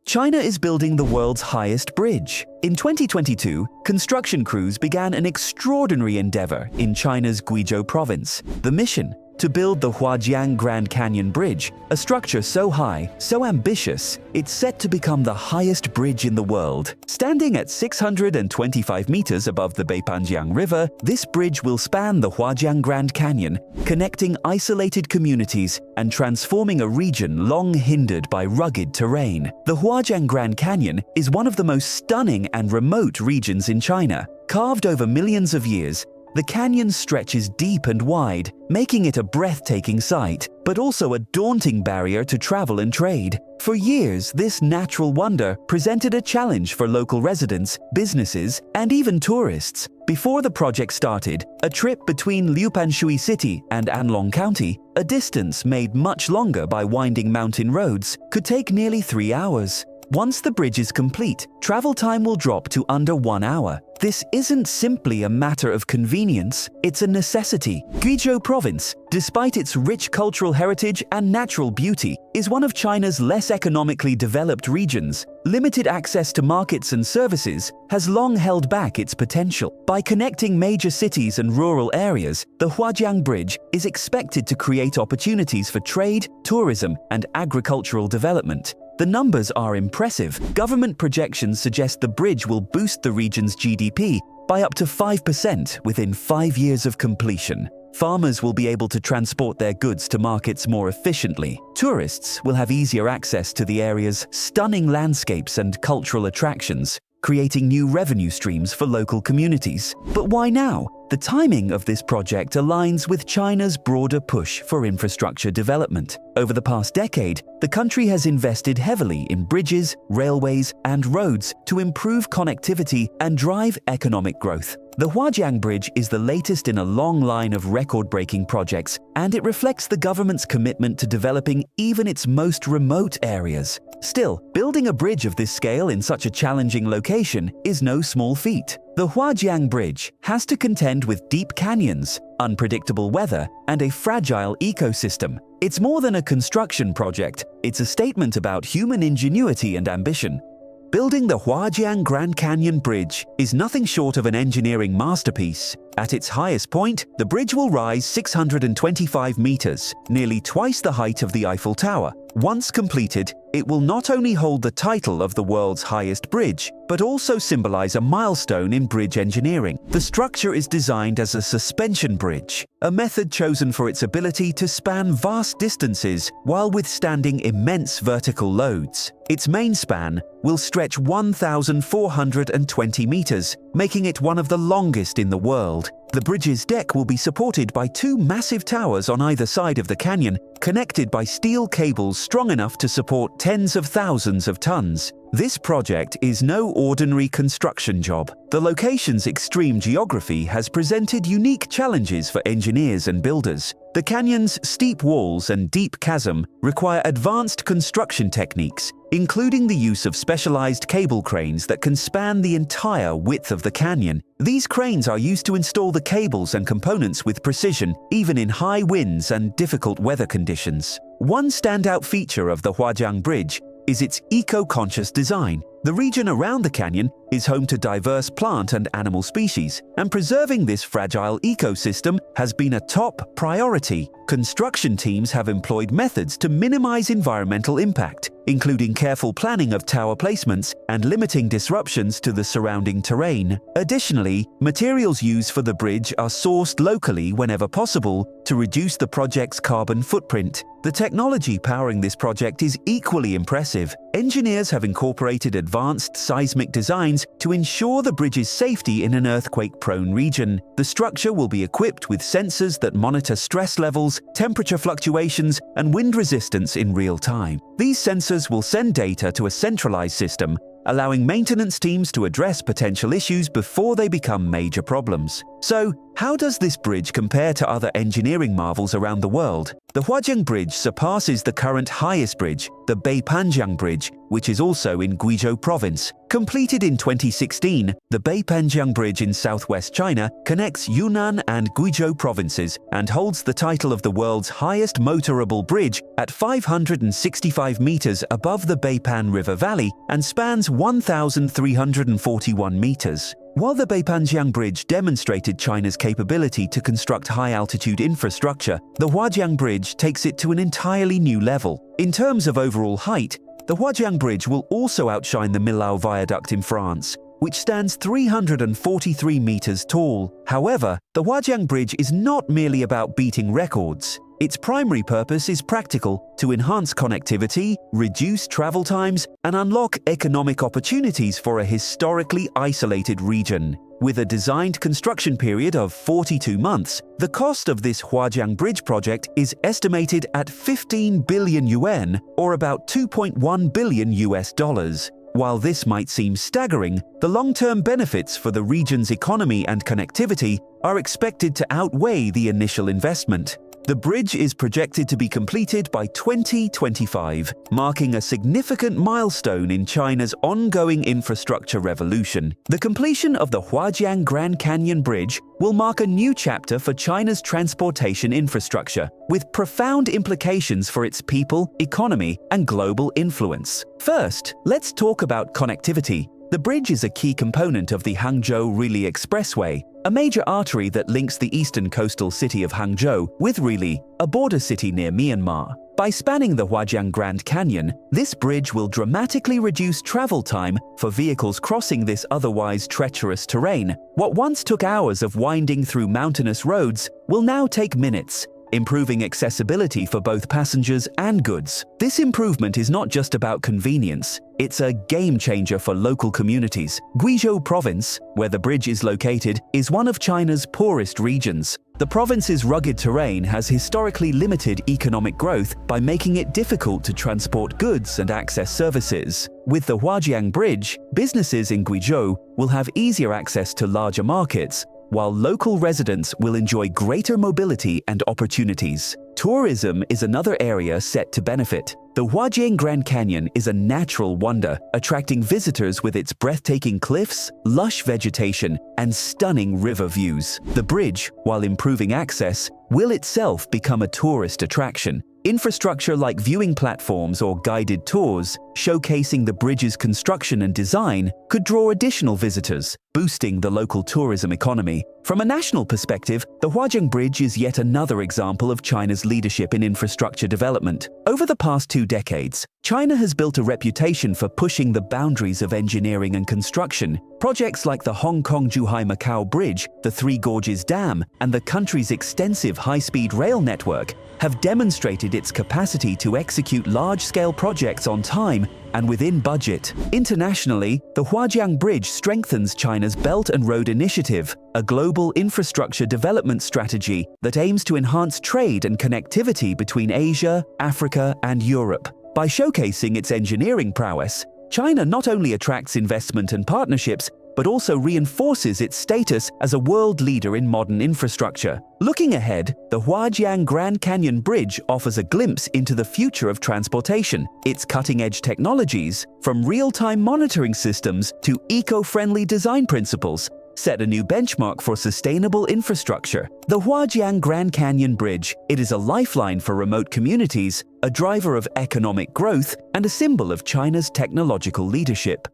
China is building the world's highest bridge. In 2022, construction crews began an extraordinary endeavor in China's Guizhou province. The mission? To build the Huajiang Grand Canyon Bridge, a structure so high, so ambitious, it's set to become the highest bridge in the world. Standing at 625 meters above the Beipanjiang River, this bridge will span the Huajiang Grand Canyon, connecting isolated communities and transforming a region long hindered by rugged terrain. The Huajiang Grand Canyon is one of the most stunning and remote regions in China. Carved over millions of years, the canyon stretches deep and wide, making it a breathtaking sight, but also a daunting barrier to travel and trade. For years, this natural wonder presented a challenge for local residents, businesses, and even tourists. Before the project started, a trip between Liupanshui City and Anlong County, a distance made much longer by winding mountain roads, could take nearly 3 hours. Once the bridge is complete, travel time will drop to under 1 hour. This isn't simply a matter of convenience, it's a necessity. Guizhou Province, despite its rich cultural heritage and natural beauty, is one of China's less economically developed regions. Limited access to markets and services has long held back its potential. By connecting major cities and rural areas, the Huajiang Bridge is expected to create opportunities for trade, tourism, and agricultural development. The numbers are impressive. Government projections suggest the bridge will boost the region's GDP by up to 5% within 5 years of completion. Farmers will be able to transport their goods to markets more efficiently. Tourists will have easier access to the area's stunning landscapes and cultural attractions, creating new revenue streams for local communities. But why now? The timing of this project aligns with China's broader push for infrastructure development. Over the past decade, the country has invested heavily in bridges, railways, and roads to improve connectivity and drive economic growth. The Huajiang Bridge is the latest in a long line of record-breaking projects, and it reflects the government's commitment to developing even its most remote areas. Still, building a bridge of this scale in such a challenging location is no small feat. The Huajiang Bridge has to contend with deep canyons, unpredictable weather, and a fragile ecosystem. It's more than a construction project, it's a statement about human ingenuity and ambition. Building the Huajiang Grand Canyon Bridge is nothing short of an engineering masterpiece. At its highest point, the bridge will rise 625 meters, nearly twice the height of the Eiffel Tower. Once completed, it will not only hold the title of the world's highest bridge, but also symbolize a milestone in bridge engineering. The structure is designed as a suspension bridge, a method chosen for its ability to span vast distances while withstanding immense vertical loads. Its main span will stretch 1,420 meters, making it one of the longest in the world. The bridge's deck will be supported by 2 massive towers on either side of the canyon, connected by steel cables strong enough to support tens of thousands of tons. This project is no ordinary construction job. The location's extreme geography has presented unique challenges for engineers and builders. The canyon's steep walls and deep chasm require advanced construction techniques, including the use of specialized cable cranes that can span the entire width of the canyon. These cranes are used to install the cables and components with precision, even in high winds and difficult weather conditions. One standout feature of the Huajiang Bridge is its eco-conscious design. The region around the canyon is home to diverse plant and animal species, and preserving this fragile ecosystem has been a top priority. Construction teams have employed methods to minimize environmental impact, including careful planning of tower placements and limiting disruptions to the surrounding terrain. Additionally, materials used for the bridge are sourced locally whenever possible to reduce the project's carbon footprint. The technology powering this project is equally impressive. Engineers have incorporated advanced seismic designs to ensure the bridge's safety in an earthquake-prone region. The structure will be equipped with sensors that monitor stress levels, temperature fluctuations, and wind resistance in real time. These sensors will send data to a centralized system, allowing maintenance teams to address potential issues before they become major problems. So, How does this bridge compare to other engineering marvels around the world? The Huajiang Bridge surpasses the current highest bridge, the Beipanjiang Bridge, which is also in Guizhou Province. Completed in 2016, the Beipanjiang Bridge in southwest China connects Yunnan and Guizhou provinces and holds the title of the world's highest motorable bridge at 565 meters above the Beipan River Valley and spans 1,341 meters. While the Beipanjiang Bridge demonstrated China's capability to construct high-altitude infrastructure, the Huajiang Bridge takes it to an entirely new level. In terms of overall height, the Huajiang Bridge will also outshine the Millau Viaduct in France, which stands 343 meters tall. However, the Huajiang Bridge is not merely about beating records. Its primary purpose is practical: to enhance connectivity, reduce travel times, and unlock economic opportunities for a historically isolated region. With a designed construction period of 42 months, the cost of this Huajiang Bridge project is estimated at 15 billion yuan, or about $2.1 billion. While this might seem staggering, the long-term benefits for the region's economy and connectivity are expected to outweigh the initial investment. The bridge is projected to be completed by 2025, marking a significant milestone in China's ongoing infrastructure revolution. The completion of the Huajiang Grand Canyon Bridge will mark a new chapter for China's transportation infrastructure, with profound implications for its people, economy, and global influence. First, let's talk about connectivity. The bridge is a key component of the Hangzhou-Rili Expressway, a major artery that links the eastern coastal city of Hangzhou with Rili, a border city near Myanmar. By spanning the Huajiang Grand Canyon, this bridge will dramatically reduce travel time for vehicles crossing this otherwise treacherous terrain. What once took hours of winding through mountainous roads will now take minutes, improving accessibility for both passengers and goods. This improvement is not just about convenience, it's a game-changer for local communities. Guizhou Province, where the bridge is located, is one of China's poorest regions. The province's rugged terrain has historically limited economic growth by making it difficult to transport goods and access services. With the Huajiang Bridge, businesses in Guizhou will have easier access to larger markets, while local residents will enjoy greater mobility and opportunities. Tourism is another area set to benefit. The Huajiang Grand Canyon is a natural wonder, attracting visitors with its breathtaking cliffs, lush vegetation, and stunning river views. The bridge, while improving access, will itself become a tourist attraction. Infrastructure like viewing platforms or guided tours showcasing the bridge's construction and design could draw additional visitors, boosting the local tourism economy. From a national perspective, the Huajiang Bridge is yet another example of China's leadership in infrastructure development. Over the past 2 decades, China has built a reputation for pushing the boundaries of engineering and construction. Projects like the Hong Kong-Zhuhai-Macau Bridge, the Three Gorges Dam, and the country's extensive high-speed rail network have demonstrated its capacity to execute large-scale projects on time and within budget. Internationally, the Huajiang Bridge strengthens China's Belt and Road Initiative, a global infrastructure development strategy that aims to enhance trade and connectivity between Asia, Africa, and Europe. By showcasing its engineering prowess, China not only attracts investment and partnerships, but also reinforces its status as a world leader in modern infrastructure. Looking ahead, the Huajiang Grand Canyon Bridge offers a glimpse into the future of transportation. Its cutting-edge technologies, from real-time monitoring systems to eco-friendly design principles, set a new benchmark for sustainable infrastructure. The Huajiang Grand Canyon Bridge, it is a lifeline for remote communities, a driver of economic growth, and a symbol of China's technological leadership.